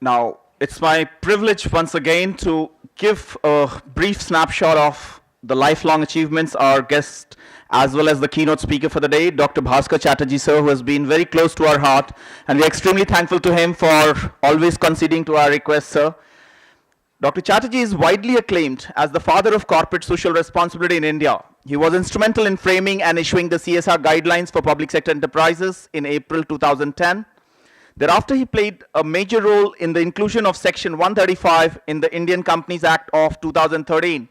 Now, it's my privilege once again to give a brief snapshot of the lifelong achievements our guest as well as the keynote speaker for the day, Dr. Bhaskar Chatterjee, sir, who has been very close to our heart, and we're extremely thankful to him for always conceding to our requests, sir. Dr. Chatterjee is widely acclaimed as the father of corporate social responsibility in India. He was instrumental in framing and issuing the CSR guidelines for public sector enterprises in April 2010. Thereafter, he played a major role in the inclusion of Section 135 in the Indian Companies Act of 2013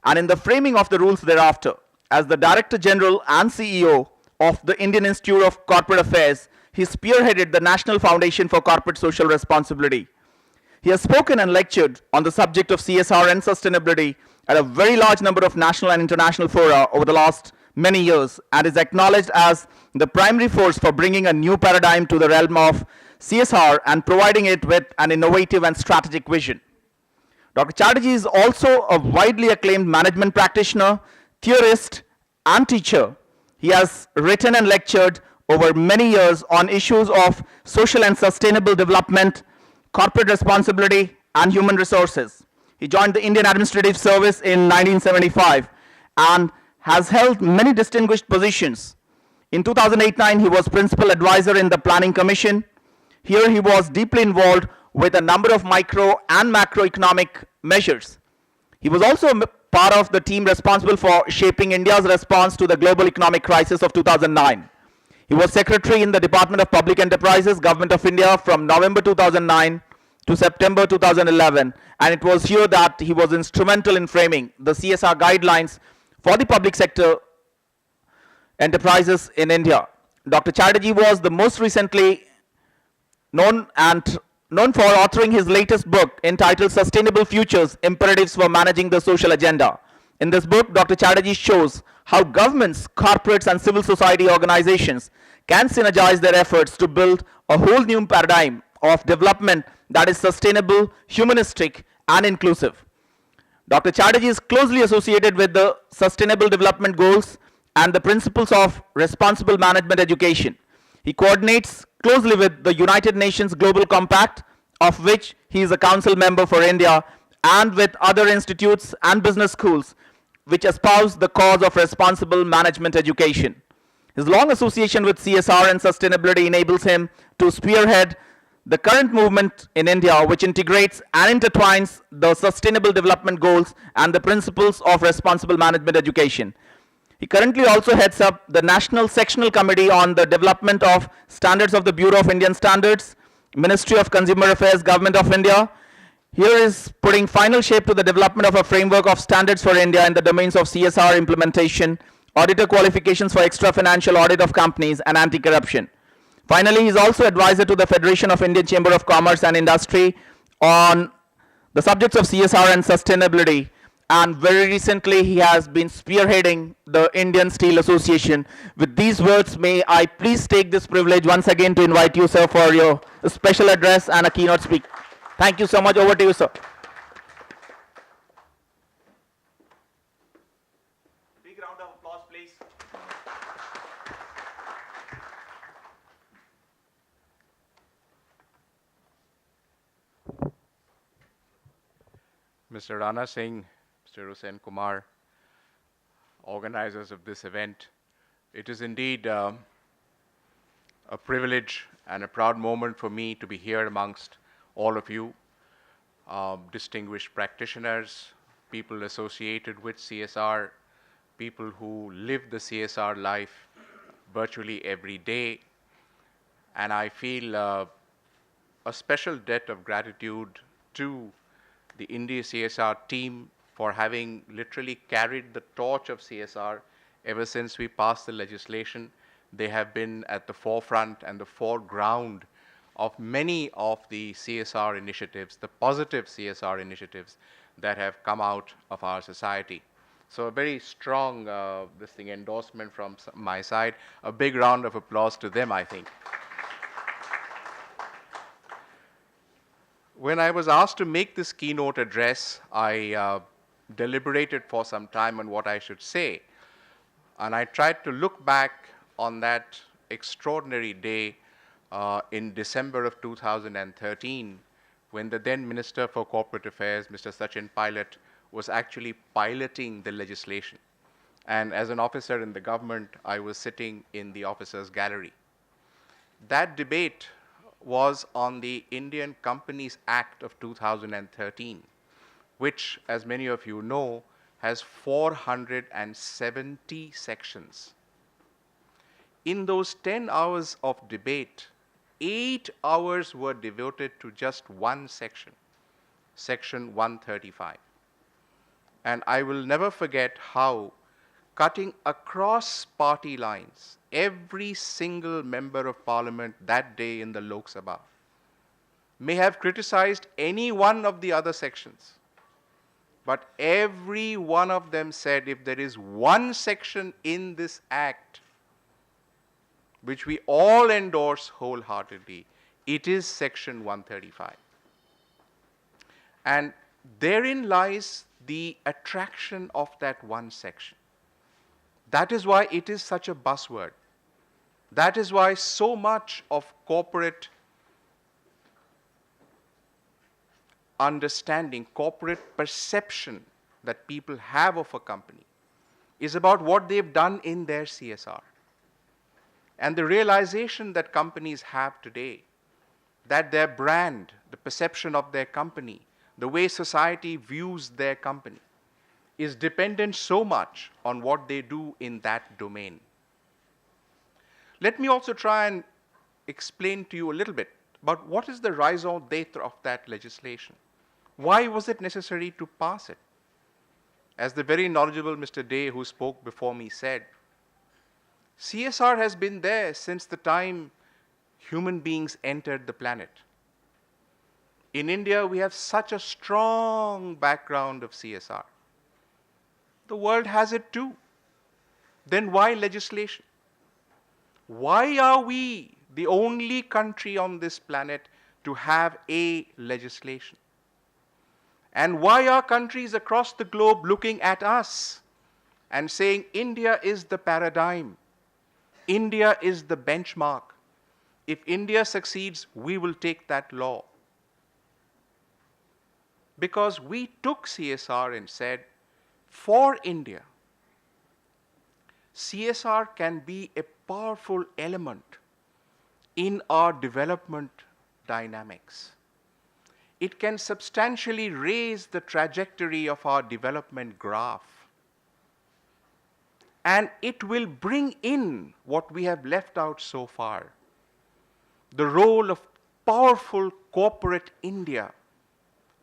and in the framing of the rules thereafter. As the Director General and CEO of the Indian Institute of Corporate Affairs, he spearheaded the National Foundation for Corporate Social Responsibility. He has spoken and lectured on the subject of CSR and sustainability at a very large number of national and international fora over the last many years and is acknowledged as the primary force for bringing a new paradigm to the realm of CSR and providing it with an innovative and strategic vision. Dr. Chatterjee is also a widely acclaimed management practitioner, theorist, and teacher. He has written and lectured over many years on issues of social and sustainable development, corporate responsibility, and human resources. He joined the Indian Administrative Service in 1975 and has held many distinguished positions. In 2008-09, he was principal advisor in the Planning Commission. Here he was deeply involved with a number of micro and macroeconomic measures. He was also part of the team responsible for shaping India's response to the global economic crisis of 2009. He was secretary in the Department of Public Enterprises, Government of India from November 2009 to September 2011, and it was here that he was instrumental in framing the CSR guidelines for the public sector enterprises in India. Dr. Chatterjee was the most recently known for authoring his latest book entitled Sustainable Futures: Imperatives for Managing the Social Agenda. In this book, Dr. Chatterjee shows how governments, corporates, and civil society organizations can synergize their efforts to build a whole new paradigm of development that is sustainable, humanistic, and inclusive. Dr. Chatterjee is closely associated with the Sustainable Development Goals and the principles of responsible management education. He coordinates closely with the United Nations Global Compact, of which he is a council member for India, and with other institutes and business schools which espouse the cause of responsible management education. His long association with CSR and sustainability enables him to spearhead the current movement in India, which integrates and intertwines the Sustainable Development Goals and the principles of responsible management education. He currently also heads up the National Sectional Committee on the Development of Standards of the Bureau of Indian Standards, Ministry of Consumer Affairs, Government of India. Here is putting final shape to the development of a framework of standards for India in the domains of CSR implementation, auditor qualifications for extra financial audit of companies, and anti-corruption. Finally, he is also advisor to the Federation of Indian Chamber of Commerce and Industry on the subjects of CSR and sustainability. And very recently, he has been spearheading the Indian Steel Association. With these words, may I please take this privilege once again to invite you, sir, for your special address and a keynote speak. Thank you so much. Over to you, sir. Big round of applause, please. Mr. Rana Singh, Mr. Hussain Kumar, organizers of this event, it is indeed a privilege and a proud moment for me to be here amongst all of you, distinguished practitioners, people associated with CSR, people who live the CSR life virtually every day. And I feel a special debt of gratitude to the India CSR team for having literally carried the torch of CSR ever since we passed the legislation. They have been at the forefront and the foreground of many of the CSR initiatives, the positive CSR initiatives that have come out of our society. So a very strong endorsement from my side. A big round of applause to them, I think. When I was asked to make this keynote address, I deliberated for some time on what I should say. And I tried to look back on that extraordinary day in December of 2013, when the then Minister for Corporate Affairs, Mr. Sachin Pilot, was actually piloting the legislation. And as an officer in the government, I was sitting in the officers' gallery. That debate was on the Indian Companies Act of 2013, which, as many of you know, has 470 sections. In those 10 hours of debate, 8 hours were devoted to just one section, Section 135. And I will never forget how, cutting across party lines, every single member of parliament that day in the Lok Sabha may have criticized any one of the other sections. But every one of them said, if there is one section in this act which we all endorse wholeheartedly, it is Section 135. And therein lies the attraction of that one section. That is why it is such a buzzword. That is why so much of corporate understanding, corporate perception that people have of a company is about what they've done in their CSR. And the realization that companies have today, that their brand, the perception of their company, the way society views their company, is dependent so much on what they do in that domain. Let me also try and explain to you a little bit about what is the raison d'etre of that legislation. Why was it necessary to pass it? As the very knowledgeable Mr. Day, who spoke before me, said, CSR has been there since the time human beings entered the planet. In India, we have such a strong background of CSR. The world has it too. Then why legislation? Why are we the only country on this planet to have a legislation? And why are countries across the globe looking at us and saying India is the paradigm? India is the benchmark. If India succeeds, we will take that law. Because we took CSR and said, for India, CSR can be a powerful element in our development dynamics. It can substantially raise the trajectory of our development graph. And it will bring in what we have left out so far, the role of powerful corporate India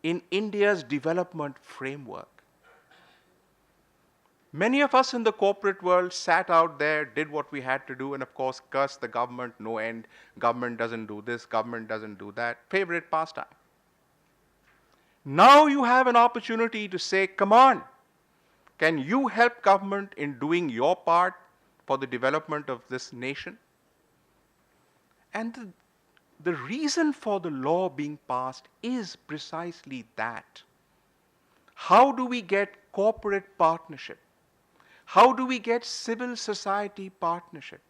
in India's development framework. Many of us in the corporate world sat out there, did what we had to do, and of course cursed the government no end. Government doesn't do this, government doesn't do that. Favorite pastime. Now you have an opportunity to say, come on, can you help government in doing your part for the development of this nation? And the reason for the law being passed is precisely that. How do we get corporate partnership? How do we get civil society partnership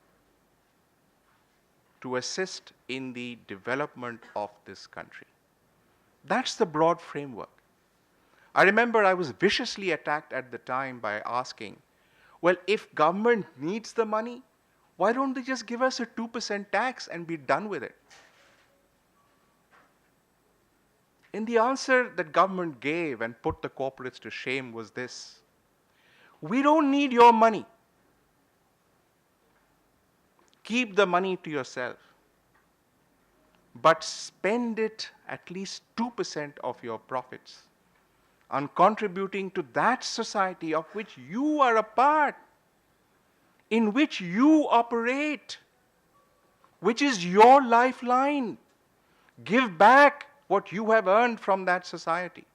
to assist in the development of this country? That's the broad framework. I remember I was viciously attacked at the time by asking, well, if government needs the money, why don't they just give us a 2% tax and be done with it? And the answer that government gave and put the corporates to shame was this: we don't need your money. Keep the money to yourself, but spend it at least 2% of your profits on contributing to that society of which you are a part, in which you operate, which is your lifeline. Give back what you have earned from that society.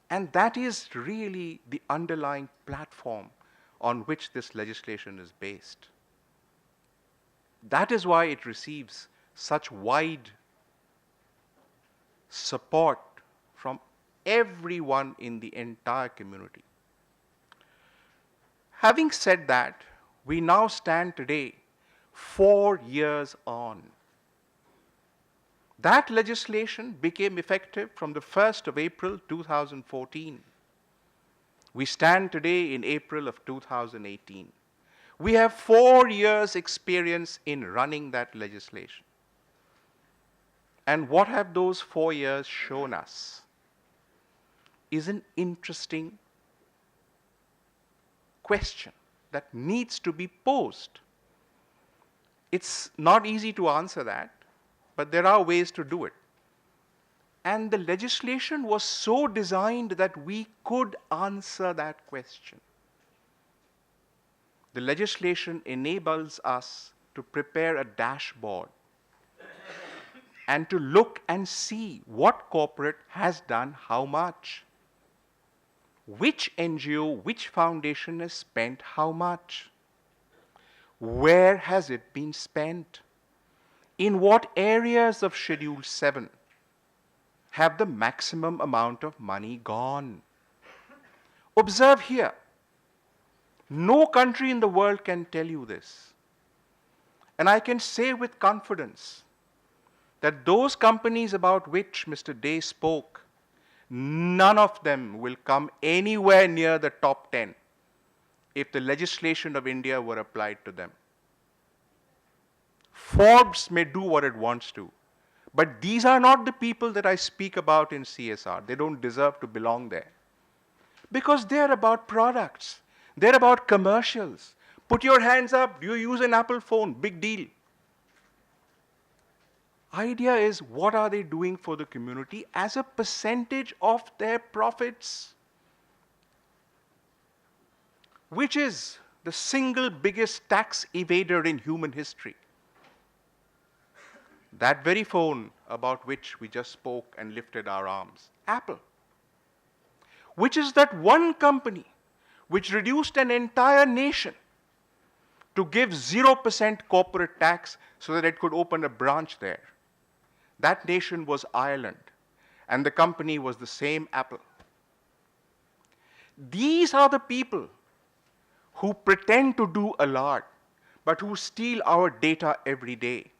And that is really the underlying platform on which this legislation is based. That is why it receives such wide support from everyone in the entire community. Having said that, we now stand today 4 years on. That legislation became effective from the 1st of April 2014. We stand today in April of 2018. We have 4 years' experience in running that legislation. And what have those 4 years shown us is an interesting question that needs to be posed. It's not easy to answer that, but there are ways to do it. And the legislation was so designed that we could answer that question. The legislation enables us to prepare a dashboard and to look and see what corporate has done how much. Which NGO, which foundation has spent how much? Where has it been spent? In what areas of Schedule 7 have the maximum amount of money gone? Observe here, no country in the world can tell you this. And I can say with confidence that those companies about which Mr. Day spoke, none of them will come anywhere near the top 10 if the legislation of India were applied to them. Forbes may do what it wants to, but these are not the people that I speak about in CSR. They don't deserve to belong there. Because they're about products. They're about commercials. Put your hands up. Do you use an Apple phone? Big deal. Idea is, what are they doing for the community as a percentage of their profits? Which is the single biggest tax evader in human history? That very phone about which we just spoke and lifted our arms, Apple. Which is that one company which reduced an entire nation to give 0% corporate tax so that it could open a branch there. That nation was Ireland, and the company was the same Apple. These are the people who pretend to do a lot, but who steal our data every day.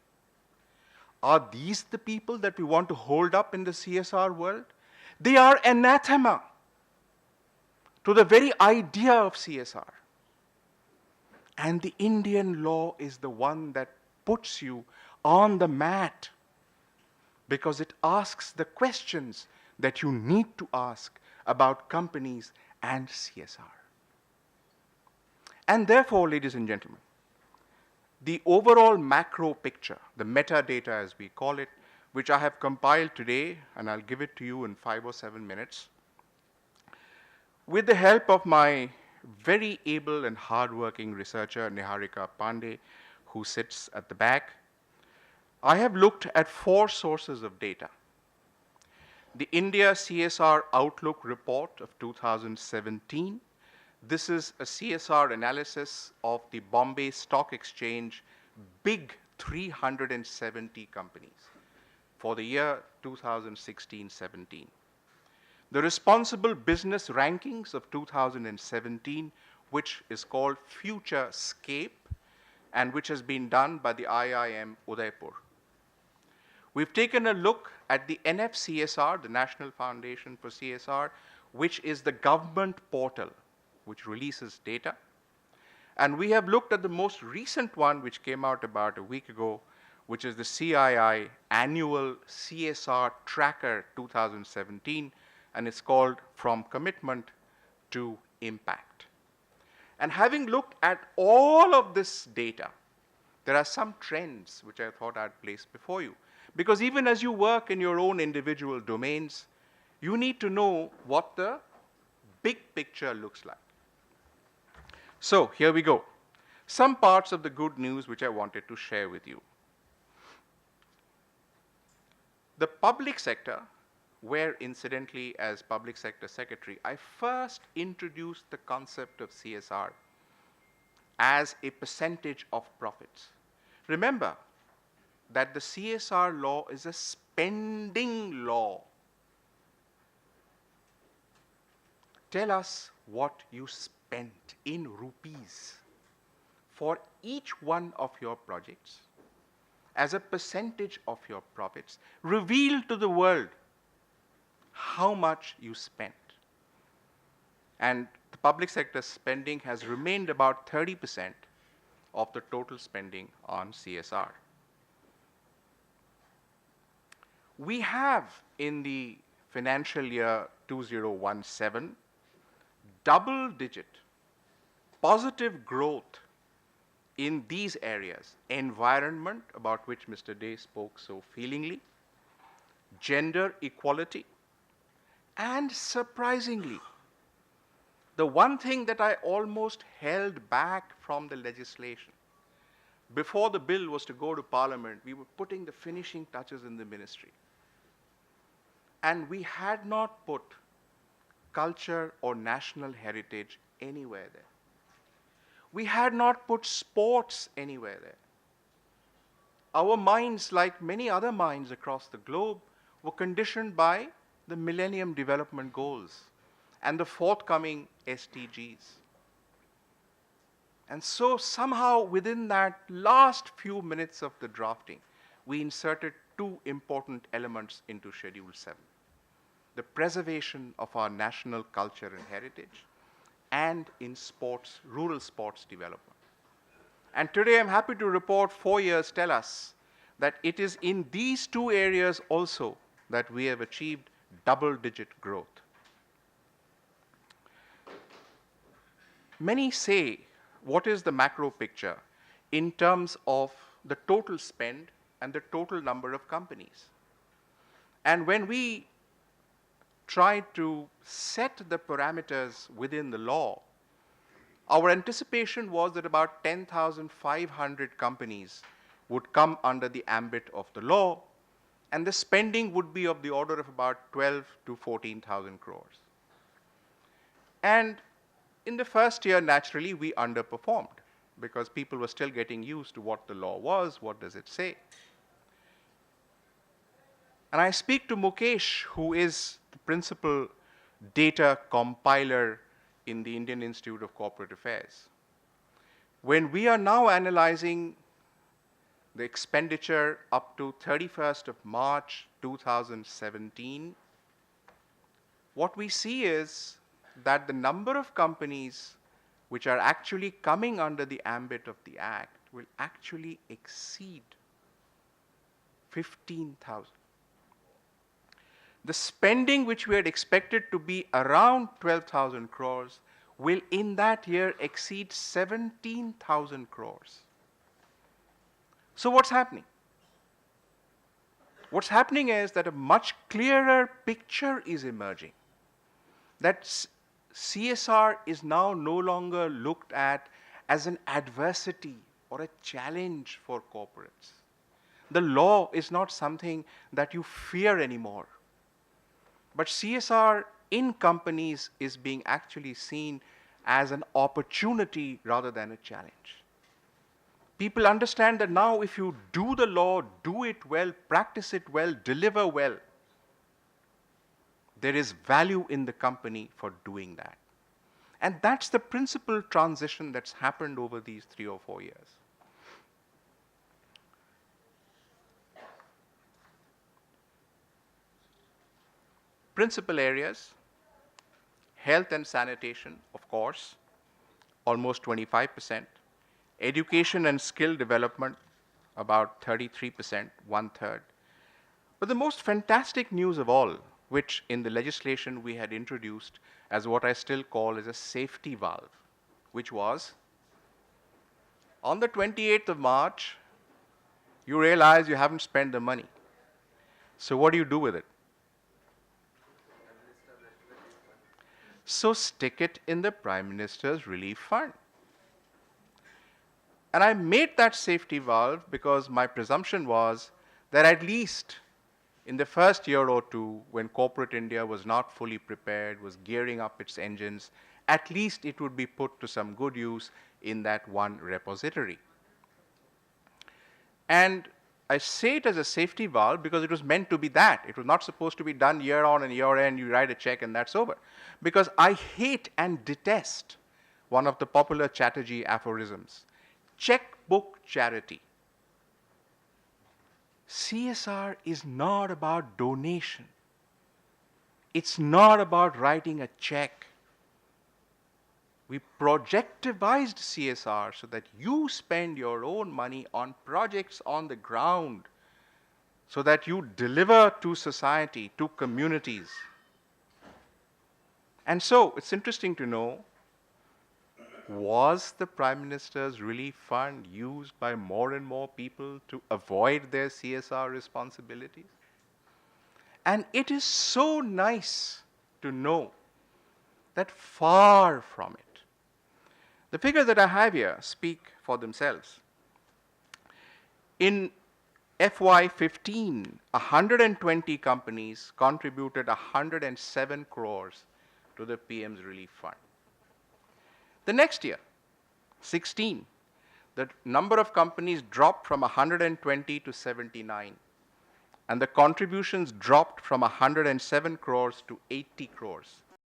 Are these the people that we want to hold up in the CSR world? They are anathema to the very idea of CSR. And the Indian law is the one that puts you on the mat, because it asks the questions that you need to ask about companies and CSR. And therefore, ladies and gentlemen, the overall macro picture, the metadata as we call it, which I have compiled today, and I'll give it to you in 5 or 7 minutes, with the help of my very able and hardworking researcher, Niharika Pandey, who sits at the back, I have looked at 4 sources of data. The India CSR Outlook Report of 2017. This is a CSR analysis of the Bombay Stock Exchange big 370 companies for the year 2016-17. The Responsible Business Rankings of 2017, which is called Futurescape, and which has been done by the IIM Udaipur. We've taken a look at the NFCSR, the National Foundation for CSR, which is the government portal which releases data. And we have looked at the most recent one, which came out about a week ago, which is the Cii Annual Csr Tracker 2017, and it's called From Commitment to Impact. And having looked at all of this data, there are some trends which I thought I'd place before you. Because even as you work in your own individual domains, you need to know what the big picture looks like. So here we go. Some parts of the good news which I wanted to share with you. The public sector, where incidentally as public sector secretary, I first introduced the concept of CSR as a percentage of profits. Remember that the CSR law is a spending law. Tell us what you spent in rupees for each one of your projects, as a percentage of your profits, reveal to the world how much you spent. And the public sector spending has remained about 30% of the total spending on CSR. We have in the financial year 2017 double-digit positive growth in these areas: environment, about which Mr. Day spoke so feelingly, gender equality, and surprisingly, the one thing that I almost held back from the legislation, before the bill was to go to Parliament, we were putting the finishing touches in the ministry. And we had not put culture or national heritage anywhere there. We had not put sports anywhere there. Our minds, like many other minds across the globe, were conditioned by the Millennium Development Goals and the forthcoming SDGs. And so somehow within that last few minutes of the drafting, we inserted two important elements into Schedule 7. The preservation of our national culture and heritage, and in sports, rural sports development. And today I'm happy to report 4 years tell us that it is in these two areas also that we have achieved double-digit growth. Many say, what is the macro picture in terms of the total spend and the total number of companies? And when we try to set the parameters within the law, our anticipation was that about 10,500 companies would come under the ambit of the law, and the spending would be of the order of about 12 to 14,000 crores. And in the first year, naturally, we underperformed because people were still getting used to what the law was, what does it say. And I speak to Mukesh, who is the principal data compiler in the Indian Institute of Corporate Affairs. When we are now analyzing the expenditure up to 31st of March 2017, what we see is that the number of companies which are actually coming under the ambit of the Act will actually exceed 15,000. The spending which we had expected to be around 12,000 crores will in that year exceed 17,000 crores. So what's happening? What's happening is that a much clearer picture is emerging. That CSR is now no longer looked at as an adversity or a challenge for corporates. The law is not something that you fear anymore. But CSR in companies is being actually seen as an opportunity rather than a challenge. People understand that now if you do the law, do it well, practice it well, deliver well, there is value in the company for doing that. And that's the principal transition that's happened over these 3 or 4 years. Principal areas: health and sanitation, of course, almost 25%. Education and skill development, about 33%, 1/3. But the most fantastic news of all, which in the legislation we had introduced as what I still call as a safety valve, which was, on the 28th of March, you realize you haven't spent the money. So what do you do with it? So stick it in the Prime Minister's Relief Fund. And I made that safety valve because my presumption was that at least in the first year or two, when corporate India was not fully prepared, was gearing up its engines, at least it would be put to some good use in that one repository. And I say it as a safety valve because it was meant to be that. It was not supposed to be done year on and year end, you write a check and that's over. Because I hate and detest one of the popular Chatterjee aphorisms: checkbook charity. CSR is not about donation. It's not about writing a check. We projectivized CSR so that you spend your own money on projects on the ground, so that you deliver to society, to communities. And so it's interesting to know, was the Prime Minister's relief fund used by more and more people to avoid their CSR responsibilities? And it is so nice to know that far from it. The figures that I have here speak for themselves. In FY15, 120 companies contributed 107 crores to the PM's relief fund. The next year, 16, the number of companies dropped from 120 to 79, and the contributions dropped from 107 crores to 80 crores.